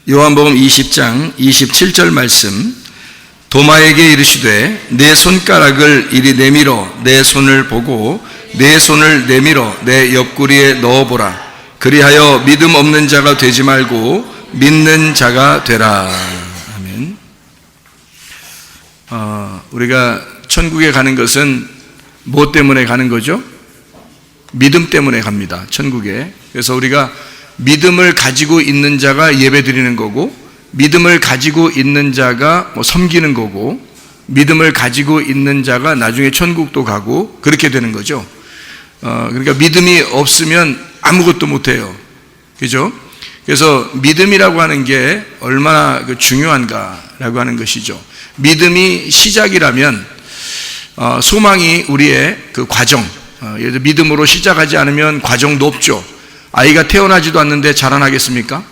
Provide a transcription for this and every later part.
요한복음 20장 27절 말씀, 도마에게 이르시되 내 손가락을 이리 내밀어 내 손을 보고 내 손을 내밀어 내 옆구리에 넣어보라. 그리하여 믿음 없는 자가 되지 말고 믿는 자가 되라. 아멘. 우리가 천국에 가는 것은 뭐 때문에 가는 거죠? 믿음 때문에 갑니다, 천국에. 그래서 우리가 믿음을 가지고 있는 자가 예배 드리는 거고, 믿음을 가지고 있는 자가 섬기는 거고, 믿음을 가지고 있는 자가 나중에 천국도 가고 그렇게 되는 거죠. 그러니까 믿음이 없으면 아무것도 못해요. 그죠? 그래서 믿음이라고 하는 게 얼마나 중요한가라고 하는 것이죠. 믿음이 시작이라면 소망이 우리의 그 과정, 예를 들어 믿음으로 시작하지 않으면 과정도 없죠. 아이가 태어나지도 않는데 자라나겠습니까?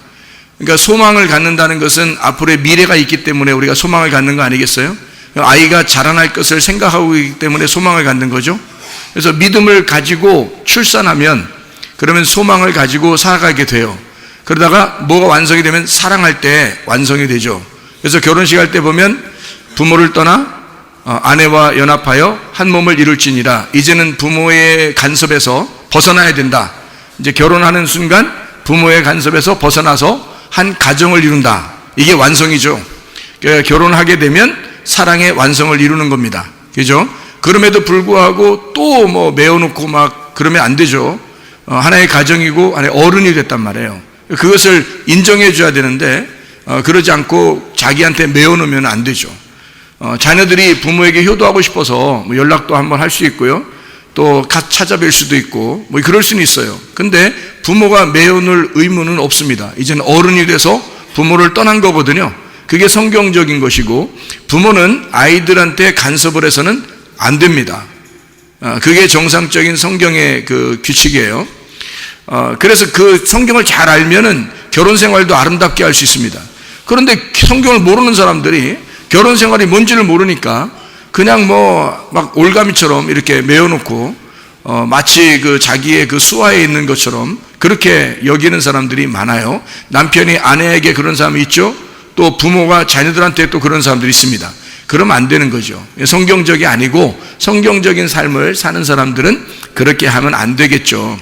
그러니까 소망을 갖는다는 것은 앞으로의 미래가 있기 때문에 우리가 소망을 갖는 거 아니겠어요? 아이가 자라날 것을 생각하고 있기 때문에 소망을 갖는 거죠. 그래서 믿음을 가지고 출산하면 그러면 소망을 가지고 살아가게 돼요. 그러다가 뭐가 완성이 되면 사랑할 때 완성이 되죠. 그래서 결혼식 할 때 보면 부모를 떠나 아내와 연합하여 한 몸을 이룰지니라. 이제는 부모의 간섭에서 벗어나야 된다. 이제 결혼하는 순간 부모의 간섭에서 벗어나서 한 가정을 이룬다. 이게 완성이죠. 그러니까 결혼하게 되면 사랑의 완성을 이루는 겁니다. 그죠? 그럼에도 불구하고 또 메워놓고 막 그러면 안 되죠. 하나의 가정이고 하나의 어른이 됐단 말이에요. 그것을 인정해 줘야 되는데 그러지 않고 자기한테 메워놓으면 안 되죠. 자녀들이 부모에게 효도하고 싶어서 연락도 한번 할 수 있고요. 또 찾아뵐 수도 있고 그럴 수는 있어요. 근데 부모가 메워놓을 의무는 없습니다. 이제는 어른이 돼서 부모를 떠난 거거든요. 그게 성경적인 것이고, 부모는 아이들한테 간섭을 해서는 안 됩니다. 그게 정상적인 성경의 그 규칙이에요. 그래서 그 성경을 잘 알면은 결혼 생활도 아름답게 할 수 있습니다. 그런데 성경을 모르는 사람들이 결혼 생활이 뭔지를 모르니까 그냥 막 올가미처럼 이렇게 메워놓고 마치 그 자기의 그 수하에 있는 것처럼 그렇게 여기는 사람들이 많아요. 남편이 아내에게 그런 사람이 있죠. 또 부모가 자녀들한테 또 그런 사람들이 있습니다. 그러면 안 되는 거죠. 성경적이 아니고 성경적인 삶을 사는 사람들은 그렇게 하면 안 되겠죠.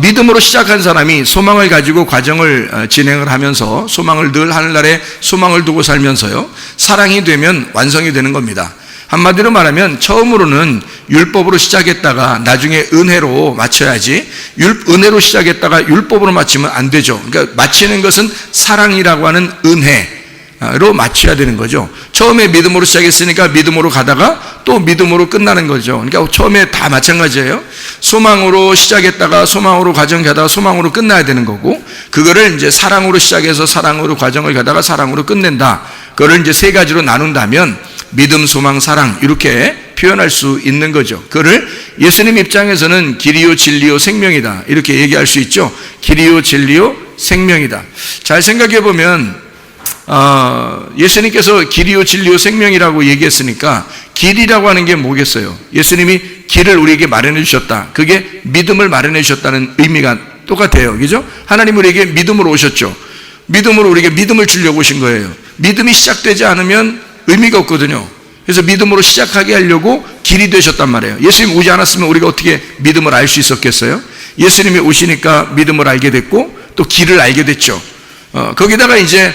믿음으로 시작한 사람이 소망을 가지고 과정을 진행을 하면서 소망을 늘 하늘나라에 소망을 두고 살면서요, 사랑이 되면 완성이 되는 겁니다. 한마디로 말하면 처음으로는 율법으로 시작했다가 나중에 은혜로 맞춰야지, 은혜로 시작했다가 율법으로 맞추면 안 되죠. 그러니까 마치는 것은 사랑이라고 하는 은혜로 맞춰야 되는 거죠. 처음에 믿음으로 시작했으니까 믿음으로 가다가 또 믿음으로 끝나는 거죠. 그러니까 처음에 다 마찬가지예요. 소망으로 시작했다가 소망으로 과정 가다가 소망으로 끝나야 되는 거고, 그거를 이제 사랑으로 시작해서 사랑으로 과정을 가다가 사랑으로 끝낸다. 그거를 이제 세 가지로 나눈다면 믿음, 소망, 사랑 이렇게 표현할 수 있는 거죠. 그거를 예수님 입장에서는 길이요 진리요 생명이다 이렇게 얘기할 수 있죠. 길이요 진리요 생명이다. 잘 생각해 보면 예수님께서 길이요 진리요 생명이라고 얘기했으니까 길이라고 하는 게 뭐겠어요? 예수님이 길을 우리에게 마련해 주셨다. 그게 믿음을 마련해 주셨다는 의미가 똑같아요. 그죠? 하나님 우리에게 믿음으로 오셨죠. 믿음으로 우리에게 믿음을 주려고 오신 거예요. 믿음이 시작되지 않으면 의미가 없거든요. 그래서 믿음으로 시작하게 하려고 길이 되셨단 말이에요. 예수님 오지 않았으면 우리가 어떻게 믿음을 알 수 있었겠어요? 예수님이 오시니까 믿음을 알게 됐고 또 길을 알게 됐죠. 거기다가 이제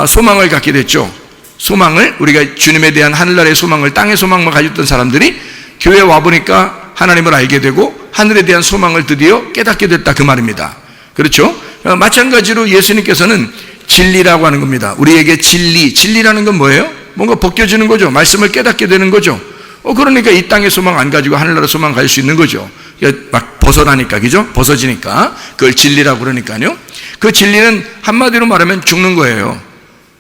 소망을 갖게 됐죠. 소망을, 우리가 주님에 대한 하늘나라의 소망을, 땅의 소망만 가졌던 사람들이 교회에 와보니까 하나님을 알게 되고 하늘에 대한 소망을 드디어 깨닫게 됐다 그 말입니다. 그렇죠? 마찬가지로 예수님께서는 진리라고 하는 겁니다. 우리에게 진리라는 건 뭐예요? 뭔가 벗겨지는 거죠. 말씀을 깨닫게 되는 거죠. 그러니까 이 땅의 소망 안 가지고 하늘나라 소망 가질 수 있는 거죠. 막 벗어나니까, 그죠? 벗어지니까 그걸 진리라고 그러니까요. 그 진리는 한마디로 말하면 죽는 거예요.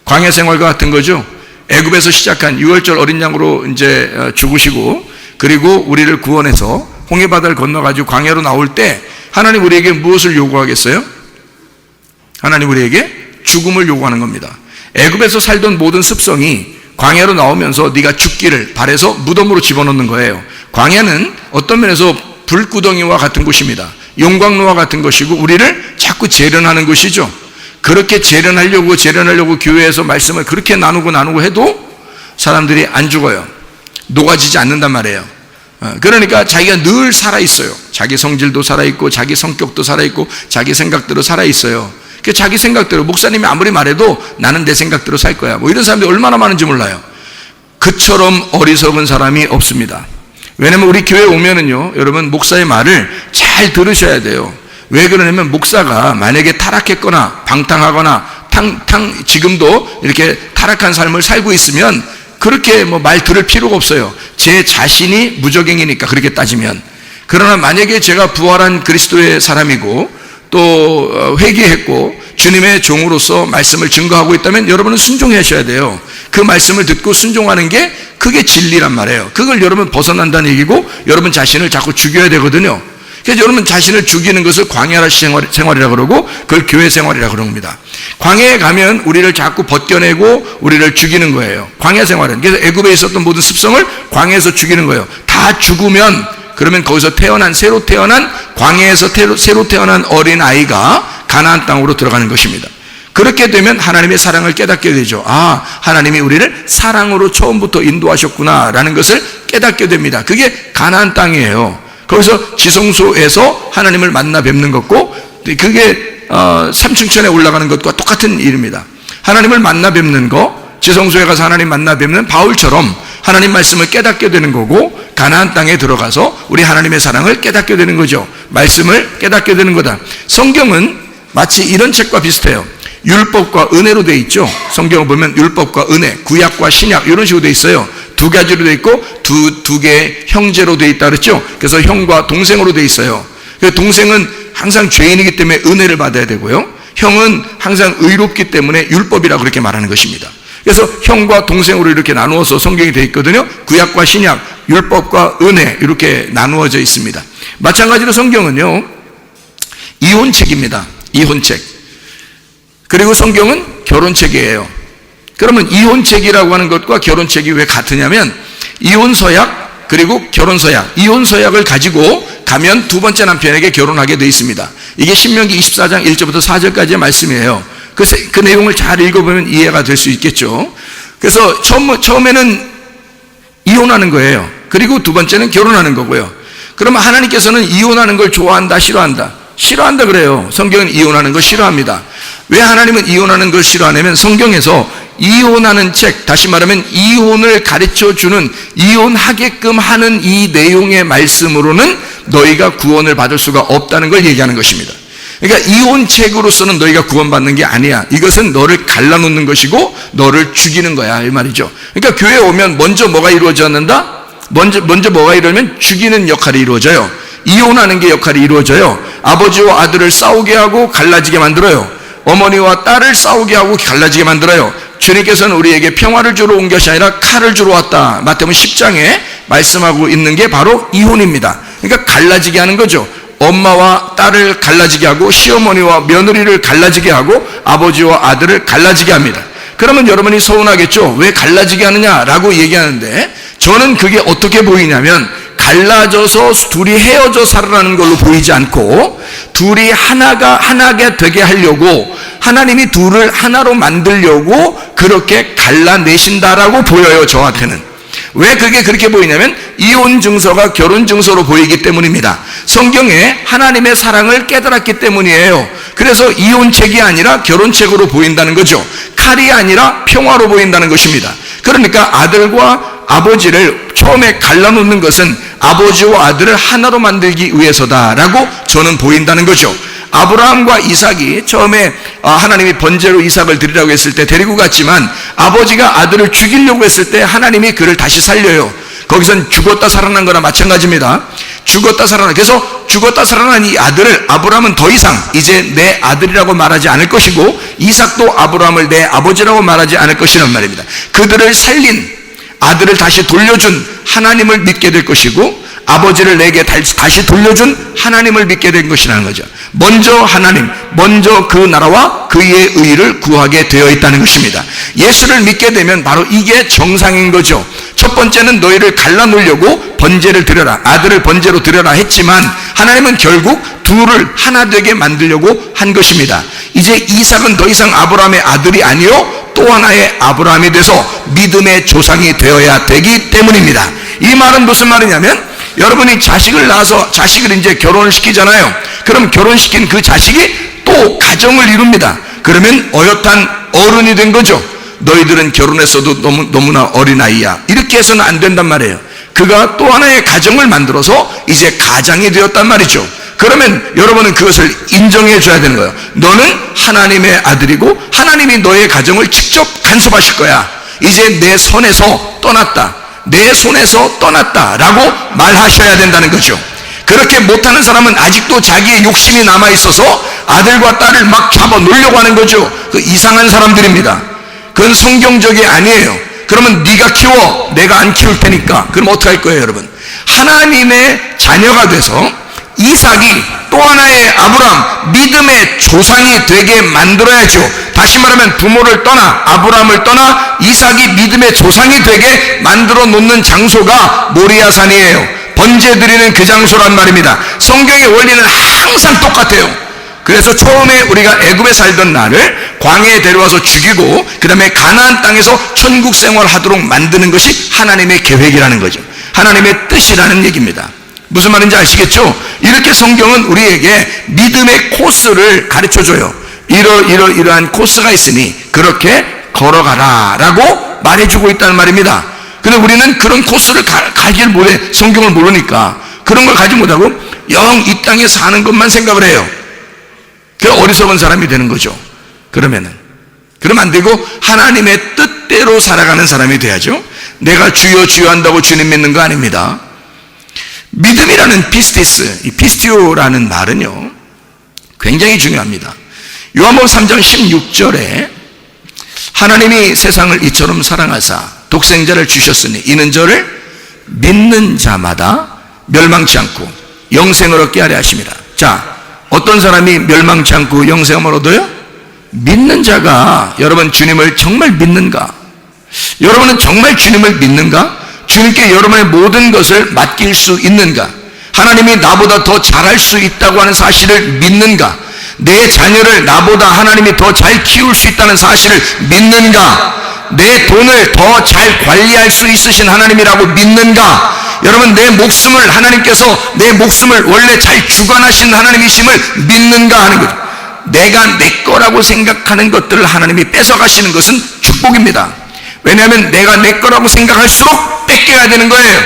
광야 생활과 같은 거죠. 애굽에서 시작한 6월절 어린 양으로 이제 죽으시고, 그리고 우리를 구원해서 홍해 바다를 건너가지고 광야로 나올 때 하나님 우리에게 무엇을 요구하겠어요? 하나님 우리에게 죽음을 요구하는 겁니다. 애굽에서 살던 모든 습성이 광야로 나오면서 네가 죽기를 바래서 무덤으로 집어넣는 거예요. 광야는 어떤 면에서 불구덩이와 같은 곳입니다. 용광로와 같은 것이고 우리를 자꾸 재련하는 것이죠. 그렇게 재련하려고 교회에서 말씀을 그렇게 나누고 해도 사람들이 안 죽어요. 녹아지지 않는단 말이에요. 그러니까 자기가 늘 살아있어요. 자기 성질도 살아있고 자기 성격도 살아있고 자기 생각대로 살아있어요. 자기 생각대로, 목사님이 아무리 말해도 나는 내 생각대로 살 거야, 뭐 이런 사람들이 얼마나 많은지 몰라요. 그처럼 어리석은 사람이 없습니다. 왜냐면 우리 교회에 오면은요, 여러분, 목사의 말을 잘 들으셔야 돼요. 왜 그러냐면 목사가 만약에 타락했거나 방탕하거나 지금도 이렇게 타락한 삶을 살고 있으면 그렇게 뭐 말 들을 필요가 없어요. 제 자신이 무적행이니까, 그렇게 따지면. 그러나 만약에 제가 부활한 그리스도의 사람이고 또 회개했고 주님의 종으로서 말씀을 증거하고 있다면 여러분은 순종하셔야 돼요. 그 말씀을 듣고 순종하는 게 그게 진리란 말이에요. 그걸 여러분 벗어난다는 얘기고 여러분 자신을 자꾸 죽여야 되거든요. 그래서 여러분 자신을 죽이는 것을 광야 생활이라고 그러고 그걸 교회 생활이라고 그럽니다. 광야에 가면 우리를 자꾸 벗겨내고 우리를 죽이는 거예요. 광야 생활은. 그래서 애굽에 있었던 모든 습성을 광야에서 죽이는 거예요. 다 죽으면 그러면 거기서 새로 태어난 광야에서 새로 태어난 어린 아이가 가나안 땅으로 들어가는 것입니다. 그렇게 되면 하나님의 사랑을 깨닫게 되죠. 아, 하나님이 우리를 사랑으로 처음부터 인도하셨구나라는 것을 깨닫게 됩니다. 그게 가나안 땅이에요. 거기서 지성소에서 하나님을 만나 뵙는 것고, 그게 삼층천에 올라가는 것과 똑같은 일입니다. 하나님을 만나 뵙는 거, 지성소에 가서 하나님 만나 뵙는 바울처럼 하나님 말씀을 깨닫게 되는 거고, 가나안 땅에 들어가서 우리 하나님의 사랑을 깨닫게 되는 거죠. 말씀을 깨닫게 되는 거다. 성경은 마치 이런 책과 비슷해요. 율법과 은혜로 되어 있죠. 성경을 보면 율법과 은혜, 구약과 신약 이런 식으로 되어 있어요. 두 가지로 되어 있고 두 개의 형제로 되어 있다 그랬죠. 그래서 형과 동생으로 되어 있어요. 동생은 항상 죄인이기 때문에 은혜를 받아야 되고요, 형은 항상 의롭기 때문에 율법이라고 그렇게 말하는 것입니다. 그래서 형과 동생으로 이렇게 나누어서 성경이 되어 있거든요. 구약과 신약, 율법과 은혜 이렇게 나누어져 있습니다. 마찬가지로 성경은요, 이혼책입니다. 이혼책. 그리고 성경은 결혼책이에요. 그러면 이혼책이라고 하는 것과 결혼책이 왜 같으냐면, 이혼서약 그리고 결혼서약, 이혼서약을 가지고 가면 두 번째 남편에게 결혼하게 되어 있습니다. 이게 신명기 24장 1절부터 4절까지의 말씀이에요. 그 내용을 잘 읽어보면 이해가 될 수 있겠죠. 그래서 처음에는 이혼하는 거예요. 그리고 두 번째는 결혼하는 거고요. 그러면 하나님께서는 이혼하는 걸 좋아한다, 싫어한다? 싫어한다 그래요. 성경은 이혼하는 걸 싫어합니다. 왜 하나님은 이혼하는 걸 싫어하냐면, 성경에서 이혼하는 책, 다시 말하면 이혼을 가르쳐주는, 이혼하게끔 하는 이 내용의 말씀으로는 너희가 구원을 받을 수가 없다는 걸 얘기하는 것입니다. 그러니까 이혼책으로서는 너희가 구원받는 게 아니야. 이것은 너를 갈라놓는 것이고 너를 죽이는 거야, 이 말이죠. 그러니까 교회에 오면 먼저 뭐가 이루어졌는다? 먼저 뭐가 이루어지면 죽이는 역할이 이루어져요. 이혼하는 게 역할이 이루어져요. 아버지와 아들을 싸우게 하고 갈라지게 만들어요. 어머니와 딸을 싸우게 하고 갈라지게 만들어요. 주님께서는 우리에게 평화를 주러 온 것이 아니라 칼을 주러 왔다, 마태복음 10장에 말씀하고 있는 게 바로 이혼입니다. 그러니까 갈라지게 하는 거죠. 엄마와 딸을 갈라지게 하고, 시어머니와 며느리를 갈라지게 하고, 아버지와 아들을 갈라지게 합니다. 그러면 여러분이 서운하겠죠. 왜 갈라지게 하느냐라고 얘기하는데, 저는 그게 어떻게 보이냐면, 갈라져서 둘이 헤어져 살아라는 걸로 보이지 않고, 둘이 하나가 되게 하려고, 하나님이 둘을 하나로 만들려고 그렇게 갈라내신다라고 보여요, 저한테는. 왜 그게 그렇게 보이냐면, 이혼 증서가 결혼 증서로 보이기 때문입니다. 성경에 하나님의 사랑을 깨달았기 때문이에요. 그래서 이혼책이 아니라 결혼책으로 보인다는 거죠. 칼이 아니라 평화로 보인다는 것입니다. 그러니까 아들과 아버지를 처음에 갈라놓는 것은 아버지와 아들을 하나로 만들기 위해서다라고 저는 보인다는 거죠. 아브라함과 이삭이 처음에 하나님이 번제로 이삭을 드리라고 했을 때 데리고 갔지만, 아버지가 아들을 죽이려고 했을 때 하나님이 그를 다시 살려요. 거기선 죽었다 살아난 거나 마찬가지입니다. 죽었다 살아난, 그래서 죽었다 살아난 이 아들을 아브라함은 더 이상 이제 내 아들이라고 말하지 않을 것이고, 이삭도 아브라함을 내 아버지라고 말하지 않을 것이란 말입니다. 그들을 살린, 아들을 다시 돌려준 하나님을 믿게 될 것이고, 아버지를 내게 다시 돌려준 하나님을 믿게 된 것이라는 거죠. 먼저 하나님, 먼저 그 나라와 그의 의를 구하게 되어 있다는 것입니다. 예수를 믿게 되면 바로 이게 정상인 거죠. 첫 번째는 너희를 갈라놓으려고 번제를 드려라, 아들을 번제로 드려라 했지만 하나님은 결국 둘을 하나 되게 만들려고 한 것입니다. 이제 이삭은 더 이상 아브라함의 아들이 아니요 또 하나의 아브라함이 돼서 믿음의 조상이 되어야 되기 때문입니다. 이 말은 무슨 말이냐면, 여러분이 자식을 낳아서 자식을 이제 결혼을 시키잖아요. 그럼 결혼시킨 그 자식이 또 가정을 이룹니다. 그러면 어엿한 어른이 된 거죠. 너희들은 결혼했어도 너무나 어린아이야, 이렇게 해서는 안 된단 말이에요. 그가 또 하나의 가정을 만들어서 이제 가장이 되었단 말이죠. 그러면 여러분은 그것을 인정해 줘야 되는 거예요. 너는 하나님의 아들이고 하나님이 너의 가정을 직접 간섭하실 거야. 이제 내 손에서 떠났다, 내 손에서 떠났다 라고 말하셔야 된다는 거죠. 그렇게 못하는 사람은 아직도 자기의 욕심이 남아있어서 아들과 딸을 막 잡아 놓으려고 하는 거죠. 그 이상한 사람들입니다. 그건 성경적이 아니에요. 그러면 네가 키워, 내가 안 키울 테니까. 그럼 어떻게 할 거예요, 여러분? 하나님의 자녀가 돼서 이삭이 또 하나의 아브라함, 믿음의 조상이 되게 만들어야죠. 다시 말하면 부모를 떠나, 아브라함을 떠나 이삭이 믿음의 조상이 되게 만들어 놓는 장소가 모리아산이에요. 번제 드리는 그 장소란 말입니다. 성경의 원리는 항상 똑같아요. 그래서 처음에 우리가 애굽에 살던 나를 광야에 데려와서 죽이고 그 다음에 가나안 땅에서 천국 생활하도록 만드는 것이 하나님의 계획이라는 거죠. 하나님의 뜻이라는 얘기입니다. 무슨 말인지 아시겠죠? 이렇게 성경은 우리에게 믿음의 코스를 가르쳐줘요. 이러한 코스가 있으니 그렇게 걸어가라 라고 말해주고 있다는 말입니다. 근데 우리는 그런 코스를 가지를 못해. 성경을 모르니까 그런 걸 가지 못하고 영 이 땅에 사는 것만 생각을 해요. 그 어리석은 사람이 되는 거죠. 그러면 안 되고 하나님의 뜻대로 살아가는 사람이 돼야죠. 내가 주여 주여 한다고 주님 믿는 거 아닙니다. 믿음이라는 피스티스, 이 피스티오라는 말은요 굉장히 중요합니다. 요한복음 3장 16절에 하나님이 세상을 이처럼 사랑하사 독생자를 주셨으니 이는 저를 믿는 자마다 멸망치 않고 영생을 얻게 하려 하심이라. 자, 어떤 사람이 멸망치 않고 영생을 얻어요? 믿는 자가. 여러분 주님을 정말 믿는가? 여러분은 정말 주님을 믿는가? 주님께 여러분의 모든 것을 맡길 수 있는가? 하나님이 나보다 더 잘할 수 있다고 하는 사실을 믿는가? 내 자녀를 나보다 하나님이 더 잘 키울 수 있다는 사실을 믿는가? 내 돈을 더 잘 관리할 수 있으신 하나님이라고 믿는가? 여러분 내 목숨을 하나님께서 내 목숨을 원래 잘 주관하신 하나님이심을 믿는가 하는 거죠. 내가 내 거라고 생각하는 것들을 하나님이 뺏어가시는 것은 축복입니다. 왜냐하면 내가 내 거라고 생각할수록 뺏겨야 되는 거예요.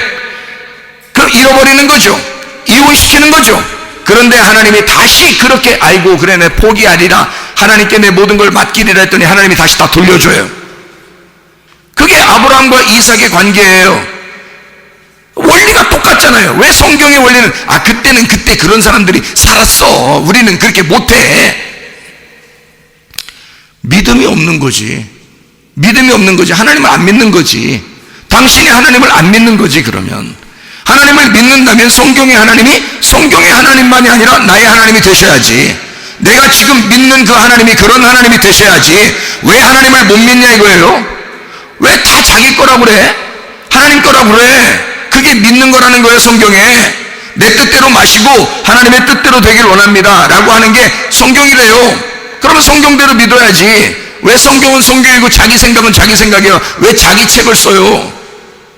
그럼 잃어버리는 거죠. 이혼시키는 거죠. 그런데 하나님이 다시 그렇게 아이고 그래 내 포기하리라, 하나님께 내 모든 걸 맡기리라 했더니 하나님이 다시 다 돌려줘요. 그게 아브라함과 이삭의 관계예요. 원리가 똑같잖아요. 왜 성경의 원리는 그때는 그때 그런 사람들이 살았어, 우리는 그렇게 못해. 믿음이 없는 거지. 믿음이 없는 거지. 하나님을 안 믿는 거지. 당신이 하나님을 안 믿는 거지. 그러면 하나님을 믿는다면 성경의 하나님만이 아니라 나의 하나님이 되셔야지. 내가 지금 믿는 그 하나님이 그런 하나님이 되셔야지. 왜 하나님을 못 믿냐 이거예요. 왜 다 자기 거라고 그래? 하나님 거라고 그래? 그게 믿는 거라는 거예요. 성경에 내 뜻대로 마시고 하나님의 뜻대로 되길 원합니다 라고 하는 게 성경이래요. 그러면 성경대로 믿어야지. 왜 성경은 성경이고 자기 생각은 자기 생각이야? 왜 자기 책을 써요?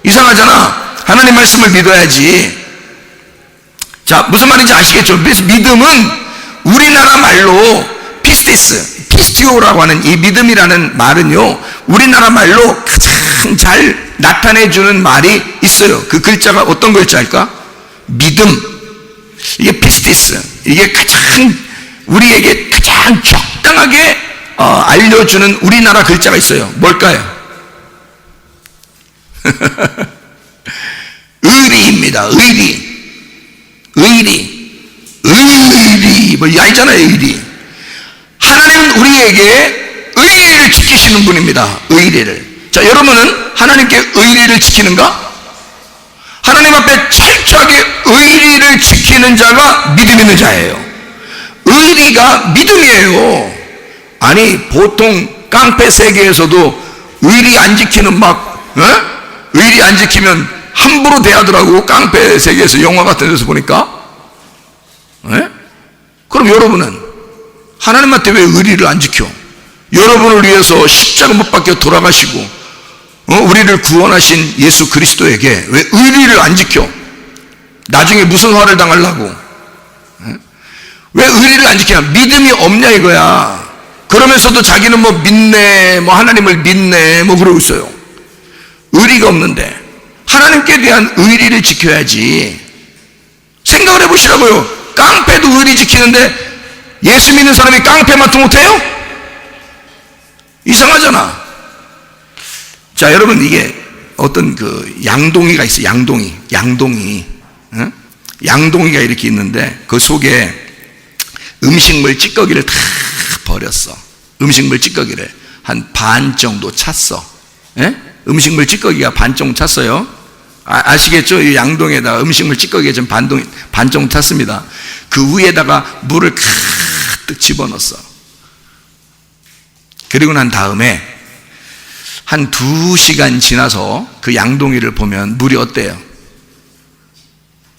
이상하잖아. 하나님 말씀을 믿어야지. 자, 무슨 말인지 아시겠죠? 믿음은 우리나라 말로 피스티오라고 하는 이 믿음이라는 말은요, 우리나라 말로 가장 잘 나타내주는 말이 있어요. 그 글자가 어떤 글자일까? 믿음. 이게 피스티스. 이게 가장 우리에게 가장 적당하게 알려주는 우리나라 글자가 있어요. 뭘까요? 의리입니다. 의리. 뭐 알잖아요. 의리. 하나님은 우리에게 의리를 지키시는 분입니다. 의리를. 자, 여러분은 하나님께 의리를 지키는가? 하나님 앞에 철저하게 의리를 지키는 자가 믿음 있는 자예요. 의리가 믿음이에요. 아니 보통 깡패 세계에서도 의리 안 지키는 의리 안 지키면 함부로 대하더라고. 깡패 세계에서 영화 같은 데서 보니까. 그럼 여러분은 하나님한테 왜 의리를 안 지켜? 여러분을 위해서 십자가 못 박혀 돌아가시고 우리를 구원하신 예수 그리스도에게 왜 의리를 안 지켜? 나중에 무슨 화를 당하려고? 왜 의리를 안 지키냐? 믿음이 없냐 이거야. 그러면서도 자기는 뭐 믿네, 뭐 하나님을 믿네, 뭐 그러고 있어요. 의리가 없는데 하나님께 대한 의리를 지켜야지. 생각을 해보시라고요. 깡패도 의리 지키는데 예수 믿는 사람이 깡패만도 못해요? 이상하잖아. 자, 여러분, 이게 어떤 그 양동이가 있어요. 양동이가 이렇게 있는데 그 속에 음식물 찌꺼기를 다 버렸어. 음식물 찌꺼기를 한 반 정도 찼어. 음식물 찌꺼기가 반 정도 찼어요. 아시겠죠? 이 양동에다가 음식물 찌꺼기가 좀 반 정도 찼습니다. 그 위에다가 물을 가득 집어넣었어. 그리고 난 다음에 한 2시간 지나서 그 양동이를 보면 물이 어때요?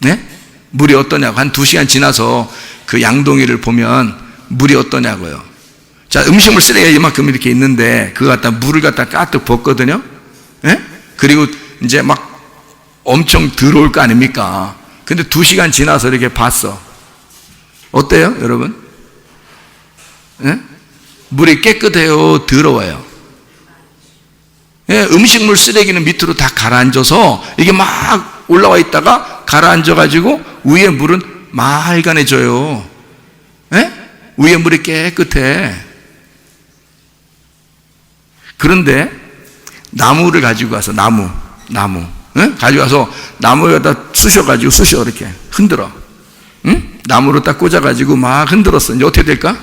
네? 물이 어떠냐고. 한 2시간 지나서 그 양동이를 보면 물이 어떠냐고요. 자, 음식물 쓰레기가 이만큼 이렇게 있는데 그거 갖다 물을 갖다 가득 붓거든요. 그리고 이제 막 엄청 들어올 거 아닙니까? 근데 2시간 지나서 이렇게 봤어. 어때요, 여러분? 물이 깨끗해요, 더러워요? 음식물 쓰레기는 밑으로 다 가라앉아서 이게 막 올라와 있다가 가라앉아가지고 위에 물은 맑아내져요. 위에 물이 깨끗해. 그런데 나무를 가지고 가서 나무 가지고 가서 나무에다 쑤셔 이렇게 흔들어. 나무로 딱 꽂아가지고 막 흔들었어. 이제 어떻게 될까?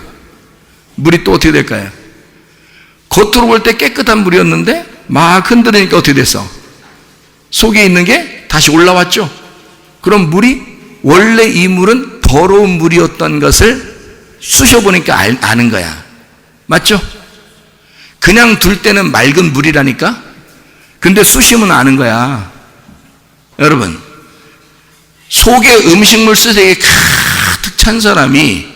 물이 또 어떻게 될까요? 겉으로 볼 때 깨끗한 물이었는데 막 흔들으니까 어떻게 됐어? 속에 있는 게 다시 올라왔죠. 그럼 물이 원래 이 물은 더러운 물이었던 것을 쑤셔보니까 아는 거야. 맞죠? 그냥 둘 때는 맑은 물이라니까? 근데 쑤시면 아는 거야. 여러분, 속에 음식물 쓰레기 가득 찬 사람이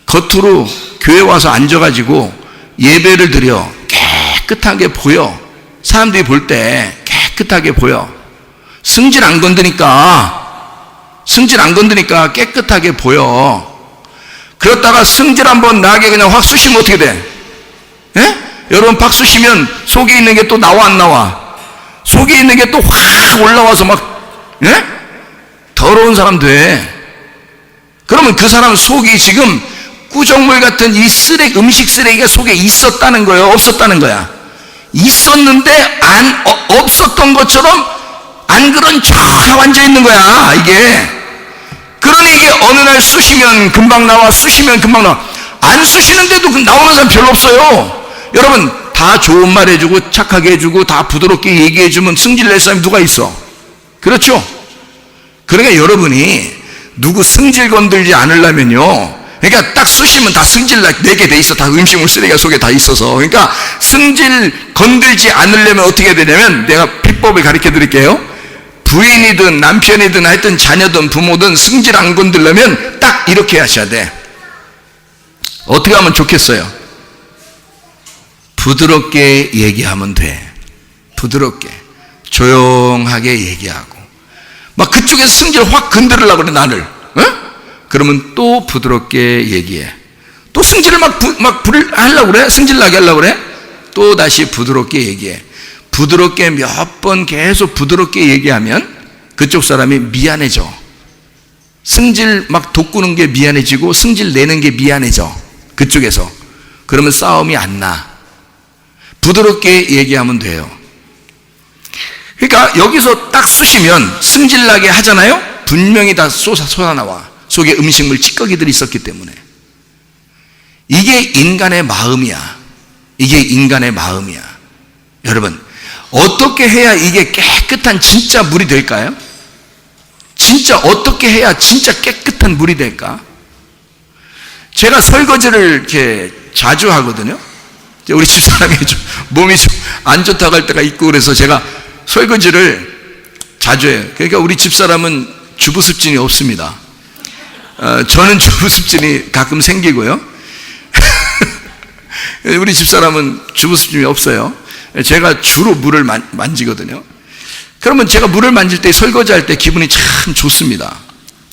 겉으로 교회 와서 앉아가지고 예배를 드려 깨끗하게 보여. 사람들이 볼 때 깨끗하게 보여. 승질 안 건드니까 깨끗하게 보여. 그렇다가 승질 한번 나게 그냥 확 쑤시면 어떻게 돼? 여러분, 팍 쑤시면 속에 있는 게 또 나와 안 나와? 속에 있는 게 또 확 올라와서 막 더러운 사람 돼. 그러면 그 사람 속이 지금 구정물 같은 이 음식 쓰레기가 속에 있었다는 거예요? 없었다는 거야? 있었는데 없었던 것처럼 안 그런 척 하고 앉아 있는 거야, 이게. 그러니 이게 어느 날 쑤시면 금방 나와, 쑤시면 금방 나와. 안 쑤시는데도 나오는 사람 별로 없어요. 여러분, 다 좋은 말 해주고 착하게 해주고 다 부드럽게 얘기해주면 승질 낼 사람이 누가 있어? 그렇죠? 그러니까 여러분이 누구 승질 건들지 않으려면요, 그러니까 딱 쑤시면 다 승질 내게 돼 있어. 다 음식물 쓰레기가 속에 다 있어서. 그러니까 승질 건들지 않으려면 어떻게 해야 되냐면, 내가 비법을 가르쳐 드릴게요. 부인이든 남편이든 하여튼 자녀든 부모든 승질 안 건들려면 딱 이렇게 하셔야 돼. 어떻게 하면 좋겠어요? 부드럽게 얘기하면 돼. 부드럽게 조용하게 얘기하고, 막 그쪽에서 승질 확 건드리려고 그래, 나를. 그러면 또 부드럽게 얘기해. 또 승질을 막 하려고 그래? 승질 나게 하려고 그래? 또 다시 부드럽게 얘기해. 부드럽게 몇 번 계속 부드럽게 얘기하면 그쪽 사람이 미안해져. 승질 막 돋구는 게 미안해지고 승질 내는 게 미안해져, 그쪽에서. 그러면 싸움이 안 나. 부드럽게 얘기하면 돼요. 그러니까 여기서 딱 쑤시면 승질나게 하잖아요? 분명히 다 쏟아나와. 속에 음식물 찌꺼기들이 있었기 때문에. 이게 인간의 마음이야. 이게 인간의 마음이야. 여러분, 어떻게 해야 이게 깨끗한 진짜 물이 될까요? 진짜 어떻게 해야 진짜 깨끗한 물이 될까? 제가 설거지를 이렇게 자주 하거든요. 우리 집사람이 좀 몸이 좀 안 좋다고 할 때가 있고 그래서 제가 설거지를 자주 해요. 그러니까 우리 집사람은 주부습진이 없습니다. 저는 주부습진이 가끔 생기고요. 우리 집사람은 주부습진이 없어요. 제가 주로 물을 만지거든요. 그러면 제가 물을 만질 때 설거지할 때 기분이 참 좋습니다.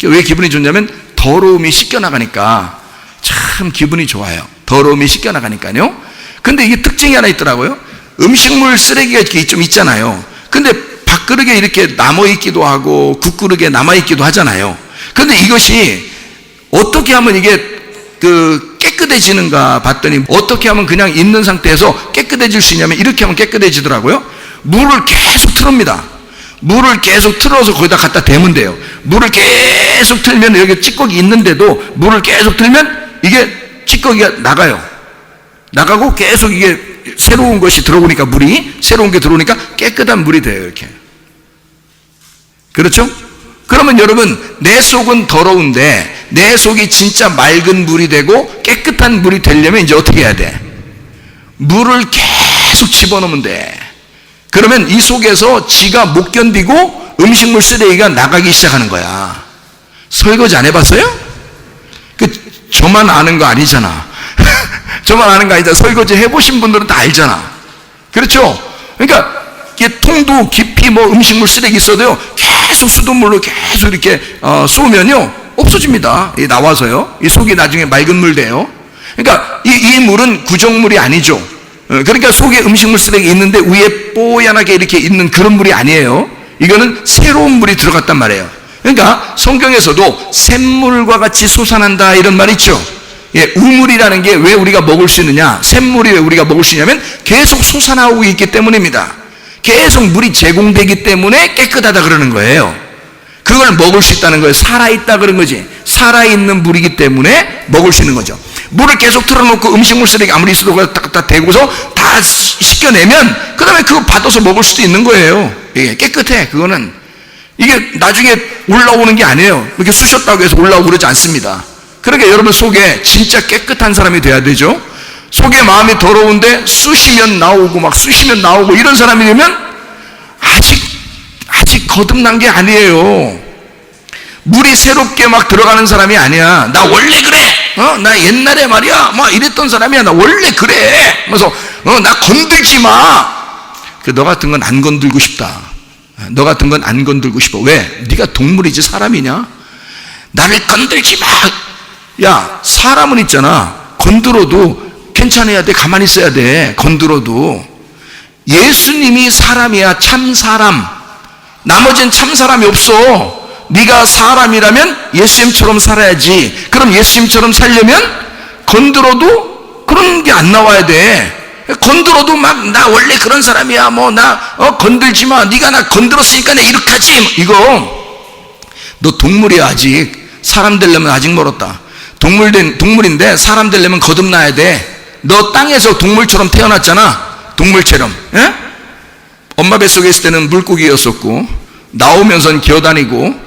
왜 기분이 좋냐면 더러움이 씻겨나가니까 참 기분이 좋아요. 더러움이 씻겨나가니까요. 근데 이게 특징이 하나 있더라고요. 음식물 쓰레기가 이렇게 좀 있잖아요. 근데 밥그릇에 이렇게 남아있기도 하고 국그릇에 남아있기도 하잖아요. 근데 이것이 어떻게 하면 이게 깨끗해지는가 봤더니 어떻게 하면 그냥 있는 상태에서 깨끗해질 수 있냐면 이렇게 하면 깨끗해지더라고요. 물을 계속 틀습니다. 물을 계속 틀어서 거기다 갖다 대면 돼요. 물을 계속 틀면 여기 찌꺼기 있는데도 물을 계속 틀면 이게 찌꺼기가 나가고 계속 이게 새로운 것이 들어오니까 물이 새로운 게 들어오니까 깨끗한 물이 돼요. 이렇게. 그렇죠? 그러면 여러분 내 속은 더러운데 내 속이 진짜 맑은 물이 되고 깨끗한 물이 되려면 이제 어떻게 해야 돼? 물을 계속 집어넣으면 돼. 그러면 이 속에서 지가 못 견디고 음식물 쓰레기가 나가기 시작하는 거야. 설거지 안 해봤어요? 저만 아는 거 아니잖아. 저만 아는 거 아니잖아. 설거지 해보신 분들은 다 알잖아. 그렇죠? 그러니까 이게 통도 깊이 음식물 쓰레기 있어도요 계속 수돗물로 계속 이렇게 쏘면요 없어집니다. 나와서요. 이 속이 나중에 맑은 물 돼요. 그러니까 이 물은 구정물이 아니죠. 그러니까 속에 음식물 쓰레기 있는데 위에 뽀얀하게 이렇게 있는 그런 물이 아니에요. 이거는 새로운 물이 들어갔단 말이에요. 그러니까 성경에서도 샘물과 같이 솟아난다 이런 말 있죠. 예, 우물이라는 게 왜 우리가 먹을 수 있느냐, 샘물이 왜 우리가 먹을 수 있냐면 계속 솟아나오고 있기 때문입니다. 계속 물이 제공되기 때문에 깨끗하다 그러는 거예요. 그걸 먹을 수 있다는 거예요. 살아있다 그런 거지. 살아있는 물이기 때문에 먹을 수 있는 거죠. 물을 계속 틀어놓고 음식물 쓰레기 아무리 있어도 그걸 딱 대고서 다 씻겨내면 그 다음에 그거 받아서 먹을 수도 있는 거예요. 예, 깨끗해. 그거는 이게 나중에 올라오는 게 아니에요. 이렇게 쑤셨다고 해서 올라오고 그러지 않습니다. 그러니까 여러분 속에 진짜 깨끗한 사람이 돼야 되죠. 속에 마음이 더러운데 쑤시면 나오고 막 쑤시면 나오고 이런 사람이 되면 아직 거듭난 게 아니에요. 물이 새롭게 막 들어가는 사람이 아니야. 나 원래 그래. 나 옛날에 말이야 막 이랬던 사람이야. 나 원래 그래. 그래서 나 건들지 마. 너 같은 건 안 건들고 싶다. 너 같은 건 안 건들고 싶어. 왜? 네가 동물이지 사람이냐? 나를 건들지 마. 야, 사람은 있잖아. 건들어도 괜찮아야 돼. 가만히 있어야 돼. 건들어도. 예수님이 사람이야. 참 사람. 나머지는 참 사람이 없어. 네가 사람이라면 예수님처럼 살아야지. 그럼 예수님처럼 살려면 건들어도 그런 게 안 나와야 돼. 건들어도 막 나 원래 그런 사람이야. 건들지 마. 네가 나 건들었으니까 내가 이렇게 하지. 이거 너 동물이야. 아직 사람 되려면 아직 멀었다. 동물인데 사람 되려면 거듭나야 돼. 너 땅에서 동물처럼 태어났잖아. 동물처럼. 예? 엄마 뱃속에 있을 때는 물고기였었고 나오면서는 기어다니고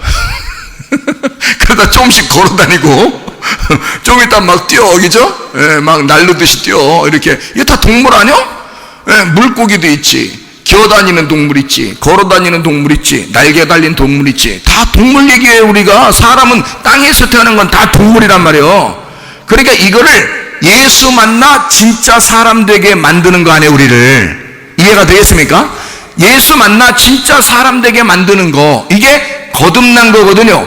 그러다 조금씩 걸어다니고 좀 이따 막 뛰어. 그죠? 예, 막 날르듯이 뛰어. 이렇게. 이게 다 동물 아니야? 예, 물고기도 있지. 기어다니는 동물 있지. 걸어다니는 동물 있지. 날개 달린 동물 있지. 다 동물 얘기예요. 우리가 사람은 땅에서 태어난 건 다 동물이란 말이에요. 그러니까 이거를 예수 만나 진짜 사람 되게 만드는 거 아니에요. 우리를. 이해가 되겠습니까? 예수 만나 진짜 사람 되게 만드는 거, 이게 거듭난 거거든요.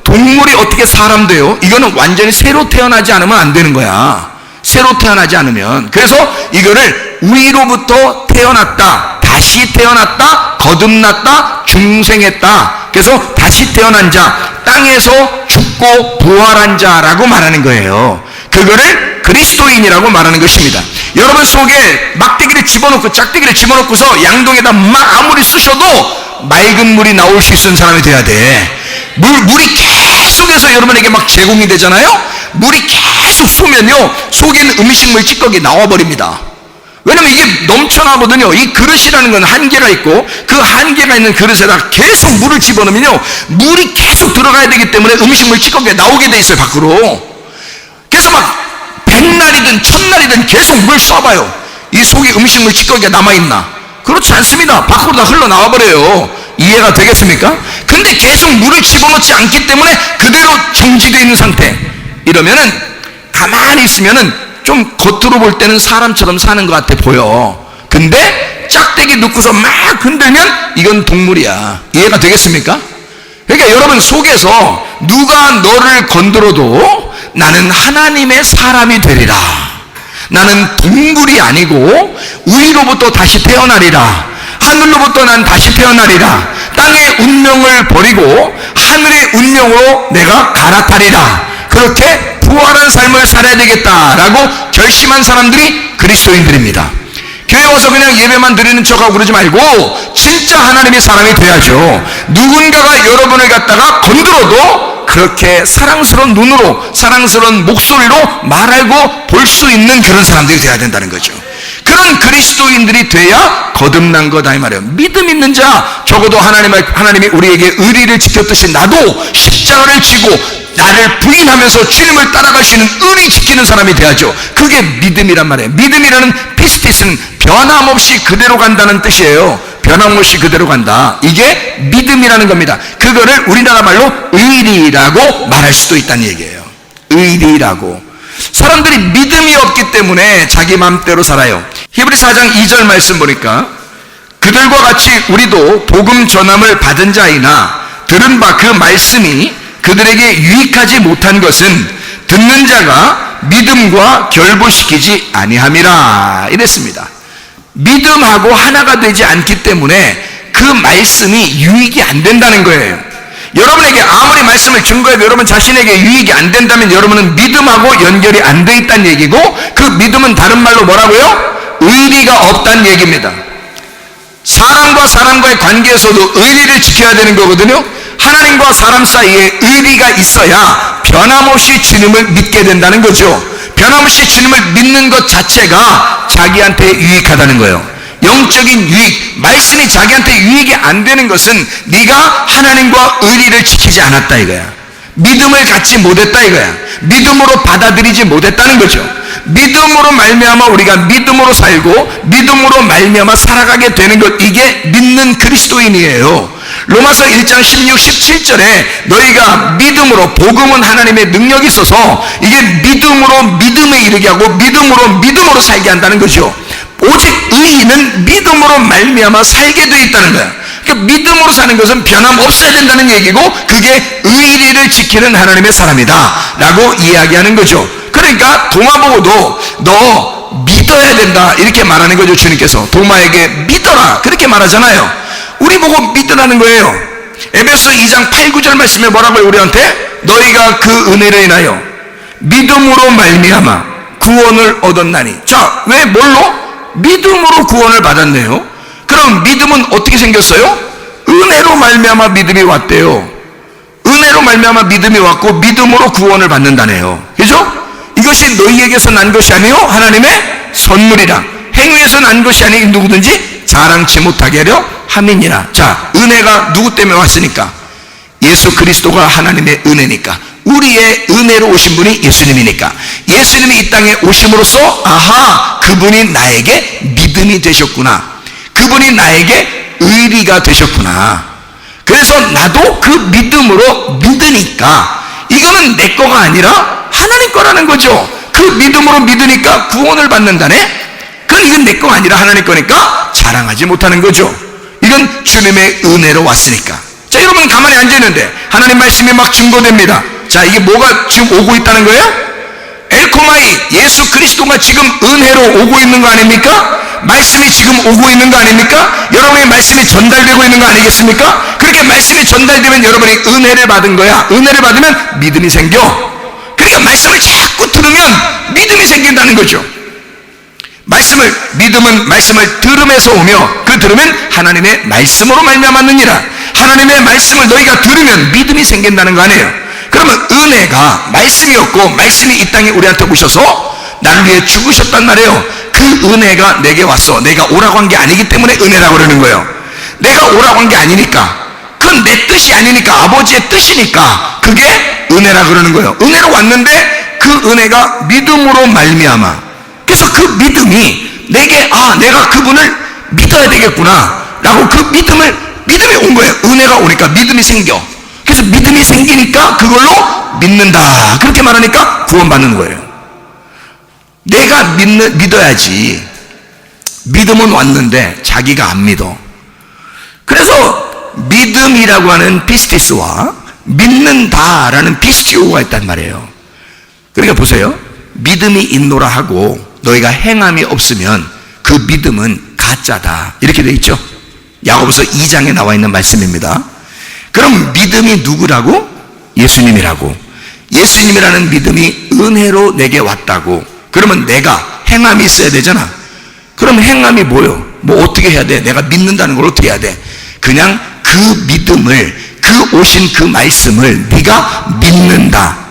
동물이 어떻게 사람 돼요? 이거는 완전히 새로 태어나지 않으면 안 되는 거야. 새로 태어나지 않으면. 그래서 이거를 위로부터 태어났다, 다시 태어났다, 거듭났다, 중생했다. 그래서 다시 태어난 자, 땅에서 죽고 부활한 자라고 말하는 거예요. 그거를 그리스도인이라고 말하는 것입니다. 여러분 속에 막대기를 집어넣고 짝대기를 집어넣고서 양동에다 막 아무리 쑤셔도 맑은 물이 나올 수 있는 사람이 돼야 돼. 물이 계속해서 여러분에게 막 제공이 되잖아요. 물이 계속 쏘면요 속에 있는 음식물 찌꺼기 나와버립니다. 왜냐면 이게 넘쳐나거든요. 이 그릇이라는 건 한계가 있고 그 한계가 있는 그릇에다 계속 물을 집어넣으면요, 물이 계속 들어가야 되기 때문에 음식물이 찌꺼기가 나오게 돼 있어요, 밖으로. 그래서 막 100날이든 1000날이든 계속 물 쏴봐요. 이 속에 음식물 찌꺼기가 남아있나? 그렇지 않습니다. 밖으로 다 흘러나와 버려요. 이해가 되겠습니까? 근데 계속 물을 집어넣지 않기 때문에 그대로 정지되어 있는 상태. 이러면은 가만히 있으면은 좀 겉으로 볼 때는 사람처럼 사는 것 같아 보여. 근데 짝대기 넣고서 막 흔들면 이건 동물이야. 이해가 되겠습니까? 그러니까 여러분 속에서 누가 너를 건드려도 나는 하나님의 사람이 되리라. 나는 동물이 아니고 위로부터 다시 태어나리라. 하늘로부터 난 다시 태어나리라. 땅의 운명을 버리고 하늘의 운명으로 내가 갈아타리라. 그렇게 부활한 삶을 살아야 되겠다라고 결심한 사람들이 그리스도인들입니다. 교회 와서 그냥 예배만 드리는 척하고 그러지 말고 진짜 하나님의 사람이 돼야죠. 누군가가 여러분을 갖다가 건드려도 그렇게 사랑스러운 눈으로, 사랑스러운 목소리로 말하고 볼 수 있는 그런 사람들이 돼야 된다는 거죠. 그런 그리스도인들이 돼야 거듭난 거다 이 말이에요. 믿음 있는 자, 적어도 하나님이 우리에게 의리를 지켰듯이 나도 십자가를 지고 나를 부인하면서 주님을 따라갈 수 있는 의리 지키는 사람이 돼야죠. 그게 믿음이란 말이에요. 믿음이라는 피스티스는 변함없이 그대로 간다는 뜻이에요. 변함없이 그대로 간다. 이게 믿음이라는 겁니다. 그거를 우리나라 말로 의리라고 말할 수도 있다는 얘기예요. 의리라고. 사람들이 믿음이 없기 때문에 자기 마음대로 살아요. 히브리서 4장 2절 말씀 보니까 그들과 같이 우리도 복음 전함을 받은 자이나 들은 바 그 말씀이 그들에게 유익하지 못한 것은 듣는 자가 믿음과 결부시키지 아니함이라 이랬습니다. 믿음하고 하나가 되지 않기 때문에 그 말씀이 유익이 안 된다는 거예요. 여러분에게 아무리 말씀을 증거해도 여러분 자신에게 유익이 안 된다면 여러분은 믿음하고 연결이 안 돼 있다는 얘기고, 그 믿음은 다른 말로 뭐라고요? 의리가 없다는 얘기입니다. 사람과 사람과의 관계에서도 의리를 지켜야 되는 거거든요. 하나님과 사람 사이에 의리가 있어야 변함없이 주님을 믿게 된다는 거죠. 변함없이 주님을 믿는 것 자체가 자기한테 유익하다는 거예요. 영적인 유익, 말씀이 자기한테 유익이 안 되는 것은 네가 하나님과 의리를 지키지 않았다 이거야. 믿음을 갖지 못했다 이거야. 믿음으로 받아들이지 못했다는 거죠. 믿음으로 말미암아 우리가 믿음으로 살고 믿음으로 말미암아 살아가게 되는 것, 이게 믿는 그리스도인이에요. 로마서 1장 16, 17절에 너희가 믿음으로, 복음은 하나님의 능력이 있어서 이게 믿음으로 믿음에 이르게 하고 믿음으로 살게 한다는 거죠. 오직 의인은 믿음으로 말미암아 살게 되어 있다는 거야. 그러니까 믿음으로 사는 것은 변함없어야 된다는 얘기고, 그게 의리를 지키는 하나님의 사람이다 라고 이야기하는 거죠. 그러니까 도마 보고도 너 믿어야 된다 이렇게 말하는 거죠. 주님께서 도마에게 믿어라 그렇게 말하잖아요. 우리 보고 믿으라는 거예요. 에베소 2장 8, 9절 말씀에 뭐라고요? 우리한테 너희가 그 은혜를 인하여 믿음으로 말미암아 구원을 얻었나니. 자, 왜 뭘로? 믿음으로 구원을 받았네요. 그럼 믿음은 어떻게 생겼어요? 은혜로 말미암아 믿음이 왔대요. 은혜로 말미암아 믿음이 왔고 믿음으로 구원을 받는다네요. 그죠? 이것이 너희에게서 난 것이 아니요 하나님의 선물이라. 행위에서 난 것이 아니 누구든지 자랑치 못하게 하려 함이니라. 자, 은혜가 누구 때문에 왔으니까? 예수 그리스도가 하나님의 은혜니까. 우리의 은혜로 오신 분이 예수님이니까. 예수님이 이 땅에 오심으로써 아하, 그분이 나에게 믿음이 되셨구나. 그분이 나에게 의리가 되셨구나. 그래서 나도 그 믿음으로 믿으니까 이거는 내 거가 아니라 하나님 거라는 거죠. 그 믿음으로 믿으니까 구원을 받는다네. 그건 이건 내 거가 아니라 하나님 거니까 자랑하지 못하는 거죠. 이건 주님의 은혜로 왔으니까. 자, 여러분 가만히 앉아있는데 하나님 말씀이 막 증거됩니다. 자, 이게 뭐가 지금 오고 있다는 거예요? 엘코마이, 예수 그리스도가 지금 은혜로 오고 있는 거 아닙니까? 말씀이 지금 오고 있는 거 아닙니까? 여러분의 말씀이 전달되고 있는 거 아니겠습니까? 그렇게 말씀이 전달되면 여러분이 은혜를 받은 거야. 은혜를 받으면 믿음이 생겨. 그러니까 말씀을 자꾸 들으면 믿음이 생긴다는 거죠. 믿음은 말씀을 들음에서 오며 그 들으면 하나님의 말씀으로 말미암았느니라. 하나님의 말씀을 너희가 들으면 믿음이 생긴다는 거 아니에요. 그러면 은혜가 말씀이었고 말씀이 이 땅에 우리한테 오셔서 나를 위해 죽으셨단 말이에요. 그 그 은혜가 내게 왔어. 내가 오라고 한 게 아니기 때문에 은혜라고 그러는 거예요. 내가 오라고 한 게 아니니까, 그건 내 뜻이 아니니까, 아버지의 뜻이니까 그게 은혜라 그러는 거예요. 은혜로 왔는데 그 은혜가 믿음으로 말미암아. 그래서 그 믿음이 내게, 내가 그분을 믿어야 되겠구나 라고 그 믿음이 온 거예요. 은혜가 오니까 믿음이 생겨. 그래서 믿음이 생기니까 그걸로 믿는다, 그렇게 말하니까 구원받는 거예요. 내가 믿어야지. 믿음은 왔는데 자기가 안 믿어. 그래서 믿음이라고 하는 피스티스와 믿는다라는 피스티오가 있단 말이에요. 그러니까 보세요. 믿음이 있노라 하고 너희가 행함이 없으면 그 믿음은 가짜다, 이렇게 되어 있죠. 야고보서 2장에 나와 있는 말씀입니다. 그럼 믿음이 누구라고? 예수님이라고. 예수님이라는 믿음이 은혜로 내게 왔다고. 그러면 내가 행함이 있어야 되잖아. 그럼 행함이 뭐요? 뭐 어떻게 해야 돼? 내가 믿는다는 걸 어떻게 해야 돼? 그냥 그 믿음을, 그 오신 그 말씀을 네가 믿는다.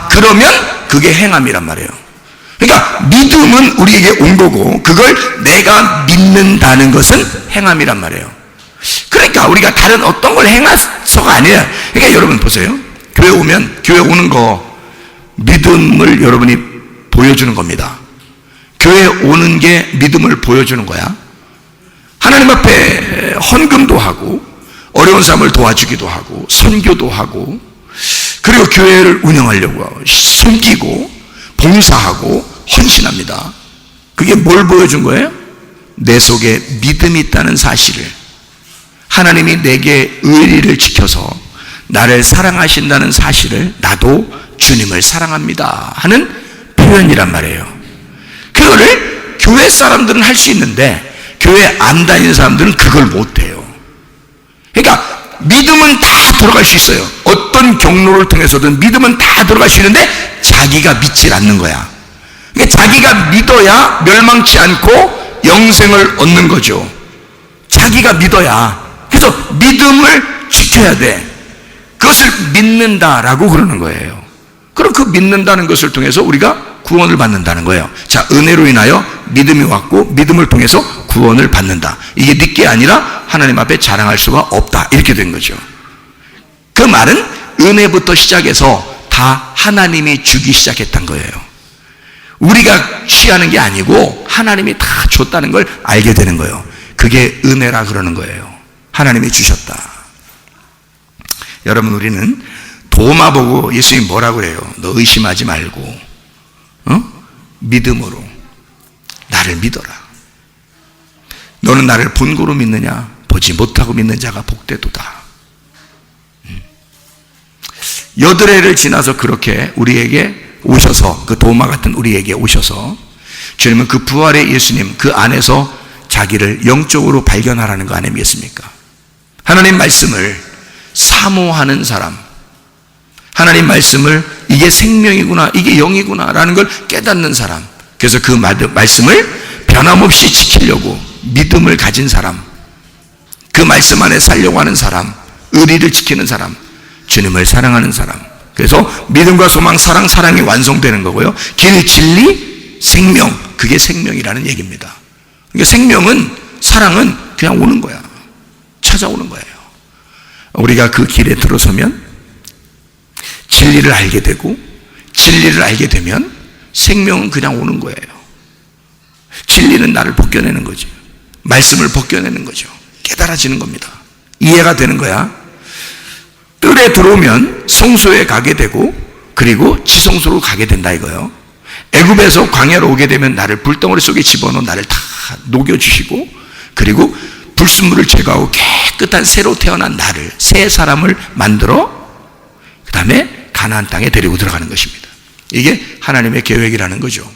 그러면 그게 행함이란 말이에요. 그러니까 믿음은 우리에게 온 거고, 그걸 내가 믿는다는 것은 행함이란 말이에요. 그러니까 우리가 다른 어떤 걸 행해서가 아니에요. 그러니까 여러분 보세요. 교회 오면, 교회 오는 거 믿음을 여러분이 보여주는 겁니다. 교회 오는 게 믿음을 보여주는 거야. 하나님 앞에 헌금도 하고, 어려운 사람을 도와주기도 하고, 선교도 하고, 그리고 교회를 운영하려고 하고, 숨기고 봉사하고 헌신합니다. 그게 뭘 보여준 거예요? 내 속에 믿음이 있다는 사실을, 하나님이 내게 의리를 지켜서 나를 사랑하신다는 사실을, 나도 주님을 사랑합니다 하는 표현이란 말이에요. 그거를 교회 사람들은 할 수 있는데 교회 안 다니는 사람들은 그걸 못해요. 그러니까 믿음은 다 들어갈 수 있어요. 어떤 경로를 통해서든 믿음은 다 들어갈 수 있는데 자기가 믿질 않는 거야. 그러니까 자기가 믿어야 멸망치 않고 영생을 얻는 거죠. 자기가 믿어야. 그래서 믿음을 지켜야 돼. 그것을 믿는다라고 그러는 거예요. 그럼 그 믿는다는 것을 통해서 우리가 구원을 받는다는 거예요. 자, 은혜로 인하여 믿음이 왔고 믿음을 통해서 구원을 받는다. 이게 네게 아니라 하나님 앞에 자랑할 수가 없다, 이렇게 된 거죠. 그 말은 은혜부터 시작해서 다 하나님이 주기 시작했던 거예요. 우리가 취하는 게 아니고 하나님이 다 줬다는 걸 알게 되는 거예요. 그게 은혜라 그러는 거예요. 하나님이 주셨다. 여러분, 우리는 도마 보고 예수님이 뭐라고 그래요? 너 의심하지 말고 믿음으로 나를 믿어라. 너는 나를 본고로 믿느냐? 보지 못하고 믿는 자가 복되도다. 여드레를 지나서 그렇게 우리에게 오셔서, 그 도마 같은 우리에게 오셔서 주님은 그 부활의 예수님, 그 안에서 자기를 영적으로 발견하라는 거 아니겠습니까? 하나님 말씀을 사모하는 사람, 하나님 말씀을 이게 생명이구나, 이게 영이구나 라는 걸 깨닫는 사람, 그래서 그 말씀을 변함없이 지키려고 믿음을 가진 사람, 그 말씀 안에 살려고 하는 사람, 의리를 지키는 사람, 주님을 사랑하는 사람. 그래서 믿음과 소망, 사랑이 완성되는 거고요. 길, 진리, 생명, 그게 생명이라는 얘기입니다. 그러니까 생명은, 사랑은 그냥 오는 거야. 찾아오는 거예요. 우리가 그 길에 들어서면 진리를 알게 되고, 진리를 알게 되면 생명은 그냥 오는 거예요. 진리는 나를 벗겨내는 거죠. 말씀을 벗겨내는 거죠. 깨달아지는 겁니다. 이해가 되는 거야. 뜰에 들어오면 성소에 가게 되고, 그리고 지성소로 가게 된다 이거예요. 애굽에서 광야로 오게 되면 나를 불덩어리 속에 집어넣어 나를 다 녹여주시고, 그리고 불순물을 제거하고 깨끗한 새로 태어난 나를, 새 사람을 만들어 그 다음에 가나안 땅에 데리고 들어가는 것입니다. 이게 하나님의 계획이라는 거죠.